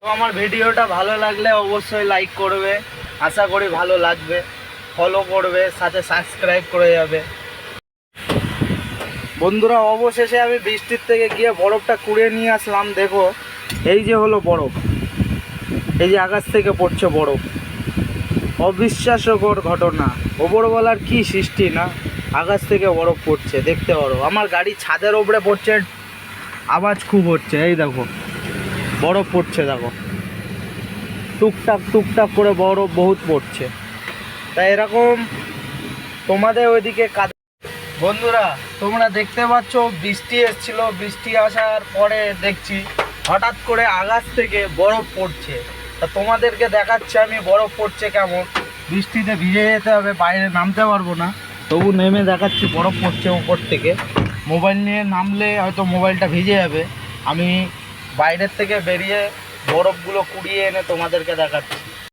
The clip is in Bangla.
তো আমার ভিডিওটা ভালো লাগলে অবশ্যই লাইক করবে, আশা করি ভালো লাগবে, ফলো করবে, সাথে সাবস্ক্রাইব করে যাবে। বন্ধুরা, অবশেষে আমি বৃষ্টির থেকে গিয়ে বরফটা কুড়িয়ে নিয়ে আসলাম। দেখো, এই যে হলো বরফ, এই যে আকাশ থেকে পড়ছে বরফ। অবিশ্বাস্যকর ঘটনা, ওপরওয়ালার কি সৃষ্টি না, আকাশ থেকে বরফ পড়ছে, দেখতে পারো। আমার গাড়ি ছাদের ওপরে পড়ছে, আওয়াজ খুব হচ্ছে। এই দেখো বরফ পড়ছে, দেখো টুকটাক টুকটাক করে বরফ বহুত পড়ছে। তাই এরকম তোমাদের ওইদিকে বন্ধুরা, তোমরা দেখতে পাচ্ছ বৃষ্টি এসেছিল, বৃষ্টি আসার পরে দেখছি হঠাৎ করে আকাশ থেকে বরফ পড়ছে। তা তোমাদেরকে দেখাচ্ছি আমি বরফ পড়ছে কেমন। বৃষ্টিতে ভিজে যেতে হবে, বাইরে নামতে পারবো না, তবু নেমে দেখাচ্ছি বরফ পড়ছে উপর থেকে। মোবাইল নিয়ে নামলে হয়তো মোবাইলটা ভিজে যাবে, আমি বাইরের থেকে বেরিয়ে বরফগুলো কুড়িয়ে এনে তোমাদেরকে দেখাচ্ছি।